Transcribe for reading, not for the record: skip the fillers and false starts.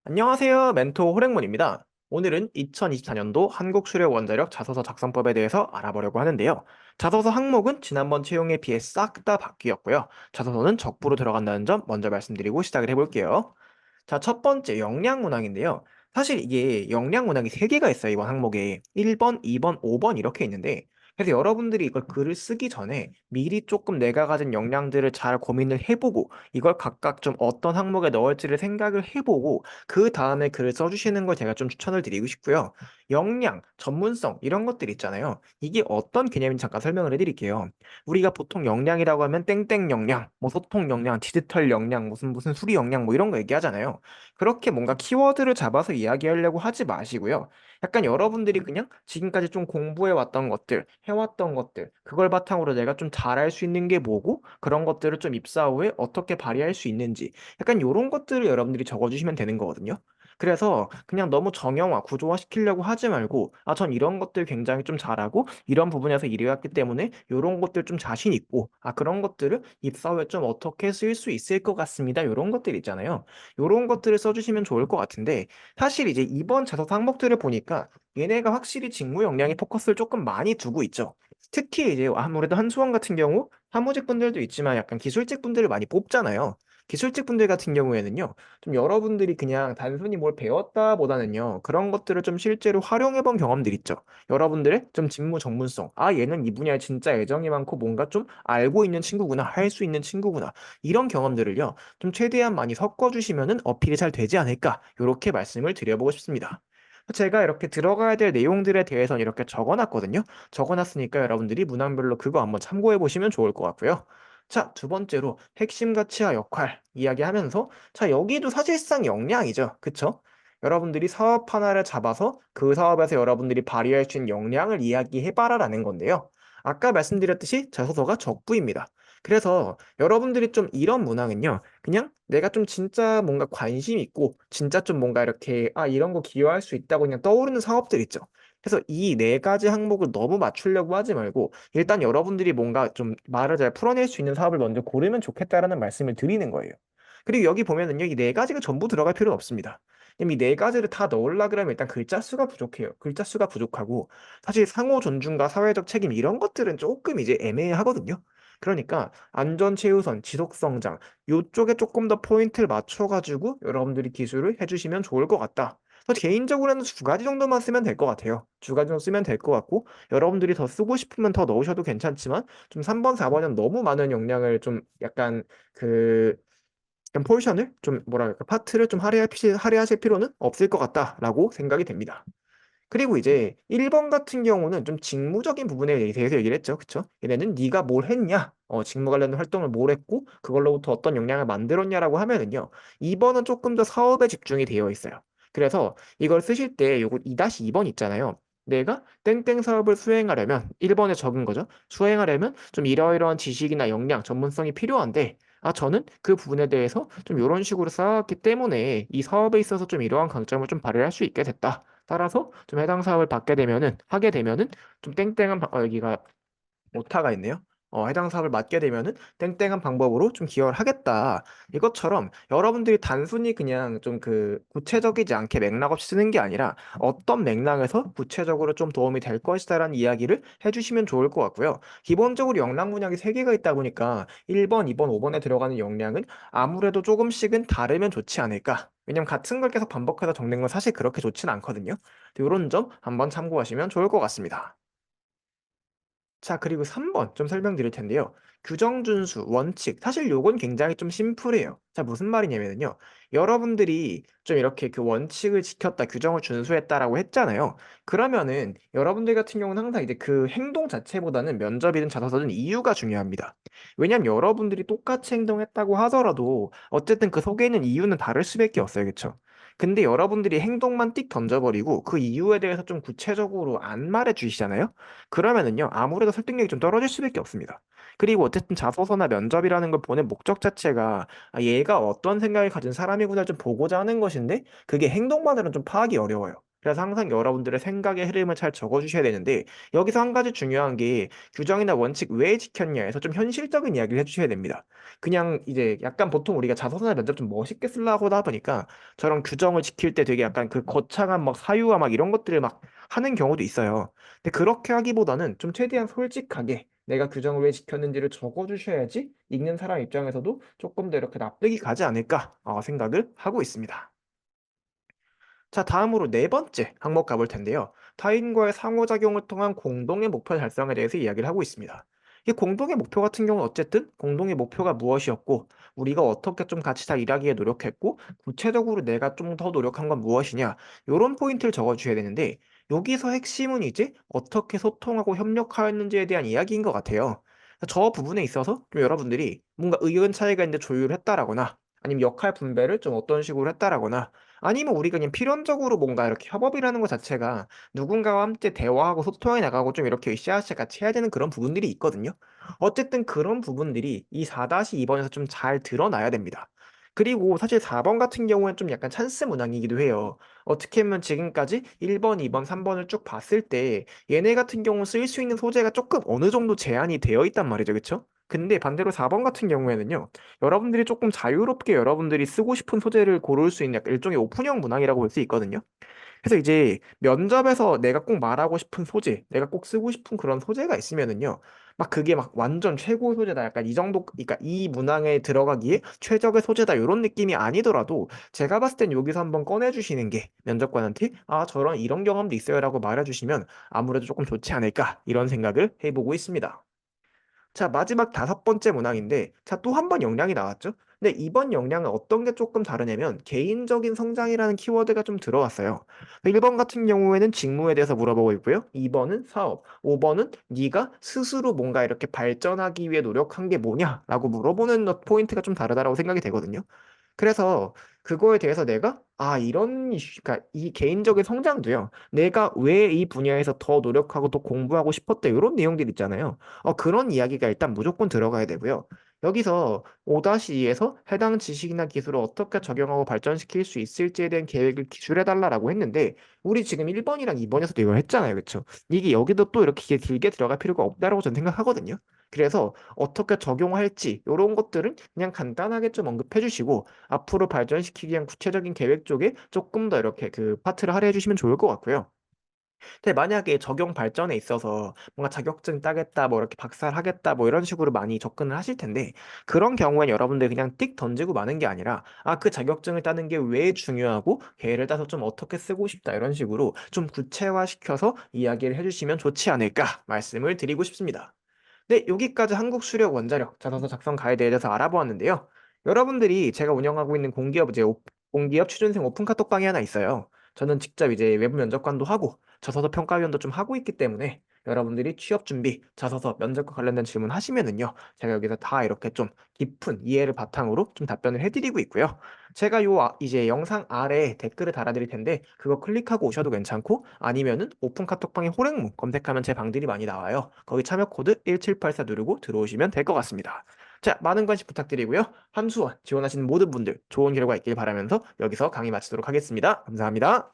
안녕하세요. 멘토 호랭몬입니다. 오늘은 2024년도 한국수력원자력 자소서 작성법에 대해서 알아보려고 하는데요. 자소서 항목은 지난번 채용에 비해 싹 다 바뀌었고요. 자소서는 적부로 들어간다는 점 먼저 말씀드리고 시작을 해볼게요. 자, 첫 번째 영양 문항인데요. 사실 이게 영양 문항이 3개가 있어요. 이번 항목에 1번, 2번, 5번 이렇게 있는데 그래서 여러분들이 이걸 글을 쓰기 전에 미리 조금 내가 가진 역량들을 잘 고민을 해보고 이걸 각각 좀 어떤 항목에 넣을지를 생각을 해보고 그 다음에 글을 써주시는 걸 제가 좀 추천을 드리고 싶고요. 역량, 전문성 이런 것들 있잖아요. 이게 어떤 개념인지 잠깐 설명을 해드릴게요. 우리가 보통 역량이라고 하면 땡땡 역량, 뭐 소통 역량, 디지털 역량, 무슨 수리 역량 뭐 이런 거 얘기하잖아요. 그렇게 뭔가 키워드를 잡아서 이야기하려고 하지 마시고요. 약간 여러분들이 그냥 지금까지 좀 공부해 왔던 것들, 해왔던 것들, 그걸 바탕으로 내가 좀 잘할 수 있는 게 뭐고, 그런 것들을 좀 입사 후에 어떻게 발휘할 수 있는지, 약간 요런 것들을 여러분들이 적어주시면 되는 거거든요. 그래서 그냥 너무 정형화, 구조화 시키려고 하지 말고, 아, 전 이런 것들 굉장히 좀 잘하고, 이런 부분에서 이래왔기 때문에 요런 것들 좀 자신 있고, 아, 그런 것들을 입사 후에 좀 어떻게 쓸 수 있을 것 같습니다. 요런 것들 있잖아요. 요런 것들을 써주시면 좋을 것 같은데, 사실 이제 이번 자소서 항목들을 보니까 얘네가 확실히 직무 역량에 포커스를 조금 많이 두고 있죠. 특히 이제 아무래도 한수원 같은 경우 사무직 분들도 있지만 약간 기술직 분들을 많이 뽑잖아요. 기술직 분들 같은 경우에는요, 좀 여러분들이 그냥 단순히 뭘 배웠다보다는요, 그런 것들을 좀 실제로 활용해 본 경험들 있죠. 여러분들의 좀 직무 전문성, 아, 얘는 이 분야에 진짜 애정이 많고 뭔가 좀 알고 있는 친구구나, 할 수 있는 친구구나, 이런 경험들을요, 좀 최대한 많이 섞어주시면은 어필이 잘 되지 않을까, 이렇게 말씀을 드려보고 싶습니다. 제가 이렇게 들어가야 될 내용들에 대해서는 이렇게 적어놨거든요. 적어놨으니까 여러분들이 문항별로 그거 한번 참고해 보시면 좋을 것 같고요. 자, 두 번째로 핵심 가치와 역할 이야기하면서 자, 여기도 사실상 역량이죠. 그쵸? 여러분들이 사업 하나를 잡아서 그 사업에서 여러분들이 발휘할 수 있는 역량을 이야기해봐라라는 건데요. 아까 말씀드렸듯이 자소서가 적부입니다. 그래서 여러분들이 좀 이런 문항은요. 그냥 내가 좀 진짜 뭔가 관심 있고 진짜 좀 뭔가 이렇게 아 이런 거 기여할 수 있다고 그냥 떠오르는 사업들 있죠. 그래서 이 네 가지 항목을 너무 맞추려고 하지 말고 일단 여러분들이 뭔가 좀 말을 잘 풀어낼 수 있는 사업을 먼저 고르면 좋겠다라는 말씀을 드리는 거예요. 그리고 여기 보면은요, 이 네 가지가 전부 들어갈 필요는 없습니다. 이 네 가지를 다 넣으려 그러면 일단 글자 수가 부족해요. 글자 수가 부족하고 사실 상호 존중과 사회적 책임 이런 것들은 조금 이제 애매하거든요. 그러니까 안전 최우선, 지속 성장 요쪽에 조금 더 포인트를 맞춰 가지고 여러분들이 기술을 해 주시면 좋을 것 같다. 개인적으로는 두 가지 정도만 쓰면 될 것 같아요. 두 가지 정도 쓰면 될 것 같고 여러분들이 더 쓰고 싶으면 더 넣으셔도 괜찮지만 좀 3 번, 4 번은 너무 많은 용량을 좀 약간 그 좀 포지션을 좀 뭐랄까 파트를 좀 할애하실 필요는 없을 것 같다라고 생각이 됩니다. 그리고 이제 1번 같은 경우는 좀 직무적인 부분에 대해서 얘기를 했죠. 그쵸? 얘네는 네가 뭘 했냐? 직무 관련 활동을 뭘 했고 그걸로부터 어떤 역량을 만들었냐라고 하면은요. 2번은 조금 더 사업에 집중이 되어 있어요. 그래서 이걸 쓰실 때 요거 2-2번 있잖아요. 내가 땡땡 사업을 수행하려면 1번에 적은 거죠. 수행하려면 좀 이러이러한 지식이나 역량, 전문성이 필요한데 아 저는 그 부분에 대해서 좀 요런 식으로 쌓았기 때문에 이 사업에 있어서 좀 이러한 강점을 좀 발휘할 수 있게 됐다. 따라서 좀 해당 사업을 받게 되면은 하게 되면은 좀 땡땡한 여기가 오타가 있네요. 해당 사업을 맡게 되면은 땡땡한 방법으로 좀 기여를 하겠다. 이것처럼 여러분들이 단순히 그냥 좀 구체적이지 않게 맥락 없이 쓰는 게 아니라 어떤 맥락에서 구체적으로 좀 도움이 될 것이다라는 이야기를 해 주시면 좋을 것 같고요. 기본적으로 역량 문항이 3개가 있다 보니까 1번, 2번, 5번에 들어가는 역량은 아무래도 조금씩은 다르면 좋지 않을까. 왜냐면 같은 걸 계속 반복해서 적는 건 사실 그렇게 좋진 않거든요. 요런 점 한번 참고하시면 좋을 것 같습니다. 자, 그리고 3번 좀 설명드릴 텐데요. 규정 준수, 원칙. 사실 요건 굉장히 좀 심플해요. 자, 무슨 말이냐면요. 여러분들이 좀 이렇게 그 원칙을 지켰다, 규정을 준수했다라고 했잖아요. 그러면은 여러분들 같은 경우는 항상 이제 그 행동 자체보다는 면접이든 자소서든 이유가 중요합니다. 왜냐면 여러분들이 똑같이 행동했다고 하더라도 어쨌든 그 속에 있는 이유는 다를 수밖에 없어요. 그쵸? 근데 여러분들이 행동만 띡 던져버리고 그 이유에 대해서 좀 구체적으로 안 말해 주시잖아요. 그러면은요, 아무래도 설득력이 좀 떨어질 수밖에 없습니다. 그리고 어쨌든 자소서나 면접이라는 걸 보는 목적 자체가 얘가 어떤 생각을 가진 사람이구나 좀 보고자 하는 것인데 그게 행동만으로는 좀 파악이 어려워요. 그래서 항상 여러분들의 생각의 흐름을 잘 적어주셔야 되는데 여기서 한 가지 중요한 게 규정이나 원칙 왜 지켰냐에서 좀 현실적인 이야기를 해주셔야 됩니다. 그냥 이제 약간 보통 우리가 자소서나 면접 좀 멋있게 쓰려고 하다 보니까 저런 규정을 지킬 때 되게 약간 그 거창한 막 사유와 막 이런 것들을 막 하는 경우도 있어요. 근데 그렇게 하기보다는 좀 최대한 솔직하게 내가 규정을 왜 지켰는지를 적어주셔야지 읽는 사람 입장에서도 조금 더 이렇게 납득이 가지 않을까 생각을 하고 있습니다. 자, 다음으로 네 번째 항목 가볼 텐데요. 타인과의 상호작용을 통한 공동의 목표 달성에 대해서 이야기를 하고 있습니다. 이 공동의 목표 같은 경우는 어쨌든 공동의 목표가 무엇이었고, 우리가 어떻게 좀 같이 잘 일하기에 노력했고, 구체적으로 내가 좀 더 노력한 건 무엇이냐, 이런 포인트를 적어주셔야 되는데, 여기서 핵심은 이제 어떻게 소통하고 협력하였는지에 대한 이야기인 것 같아요. 저 부분에 있어서 좀 여러분들이 뭔가 의견 차이가 있는데 조율을 했다라거나, 아니면 역할 분배를 좀 어떤 식으로 했다라거나, 아니면 우리가 그냥 필연적으로 뭔가 이렇게 협업이라는 것 자체가 누군가와 함께 대화하고 소통해 나가고 좀 이렇게 으쌰으쌰 같이 해야 되는 그런 부분들이 있거든요. 어쨌든 그런 부분들이 이 4-2번에서 좀 잘 드러나야 됩니다. 그리고 사실 4번 같은 경우에는 좀 약간 찬스 문항이기도 해요. 어떻게 보면 지금까지 1번, 2번, 3번을 쭉 봤을 때 얘네 같은 경우 쓸 수 있는 소재가 조금 어느 정도 제한이 되어 있단 말이죠. 그쵸? 근데 반대로 4번 같은 경우에는요. 여러분들이 조금 자유롭게 여러분들이 쓰고 싶은 소재를 고를 수 있는 약간 일종의 오픈형 문항이라고 볼 수 있거든요. 그래서 이제 면접에서 내가 꼭 말하고 싶은 소재, 내가 꼭 쓰고 싶은 그런 소재가 있으면은요. 막 그게 막 완전 최고 소재다. 약간 이 정도, 그러니까 이 문항에 들어가기에 최적의 소재다. 이런 느낌이 아니더라도 제가 봤을 땐 여기서 한번 꺼내주시는 게 면접관한테 아, 저런 이런 경험도 있어요라고 말해주시면 아무래도 조금 좋지 않을까 이런 생각을 해보고 있습니다. 자, 마지막 다섯 번째 문항인데, 자, 또 한 번 역량이 나왔죠? 근데 이번 역량은 어떤 게 조금 다르냐면, 개인적인 성장이라는 키워드가 좀 들어왔어요. 1번 같은 경우에는 직무에 대해서 물어보고 있고요. 2번은 사업, 5번은 네가 스스로 뭔가 이렇게 발전하기 위해 노력한 게 뭐냐라고 물어보는 포인트가 좀 다르다라고 생각이 되거든요. 그래서 그거에 대해서 내가 이런 이슈, 그러니까 이 개인적인 성장도요. 내가 왜 이 분야에서 더 노력하고 더 공부하고 싶었다 이런 내용들 있잖아요. 그런 이야기가 일단 무조건 들어가야 되고요. 여기서 5-2에서 해당 지식이나 기술을 어떻게 적용하고 발전시킬 수 있을지에 대한 계획을 기술해달라고 했는데 우리 지금 1번이랑 2번에서도 이걸 했잖아요. 그렇죠? 이게 여기도 또 이렇게 길게 들어갈 필요가 없다라고 저는 생각하거든요. 그래서 어떻게 적용할지 이런 것들은 그냥 간단하게 좀 언급해 주시고 앞으로 발전시키기 위한 구체적인 계획 쪽에 조금 더 이렇게 그 파트를 할애해 주시면 좋을 것 같고요. 근데 만약에 적용 발전에 있어서 뭔가 자격증 따겠다, 뭐 이렇게 박사를 하겠다, 뭐 이런 식으로 많이 접근을 하실 텐데 그런 경우엔 여러분들 그냥 띡 던지고 마는 게 아니라 그 자격증을 따는 게 왜 중요하고 걔를 따서 좀 어떻게 쓰고 싶다 이런 식으로 좀 구체화시켜서 이야기를 해주시면 좋지 않을까 말씀을 드리고 싶습니다. 네, 여기까지 한국 수력 원자력 자소서 작성 가이드에 대해서 알아보았는데요. 여러분들이 제가 운영하고 있는 공기업 공기업 취준생 오픈 카톡방이 하나 있어요. 저는 직접 이제 외부 면접관도 하고 자소서 평가위원도 좀 하고 있기 때문에 여러분들이 취업 준비, 자소서, 면접과 관련된 질문 하시면은요. 제가 여기서 다 이렇게 좀 깊은 이해를 바탕으로 좀 답변을 해드리고 있고요. 제가 이제 영상 아래에 댓글을 달아드릴 텐데 그거 클릭하고 오셔도 괜찮고 아니면은 오픈 카톡방에 호랭무 검색하면 제 방들이 많이 나와요. 거기 참여 코드 1784 누르고 들어오시면 될 것 같습니다. 자, 많은 관심 부탁드리고요. 함수원 지원하시는 모든 분들 좋은 결과 있길 바라면서 여기서 강의 마치도록 하겠습니다. 감사합니다.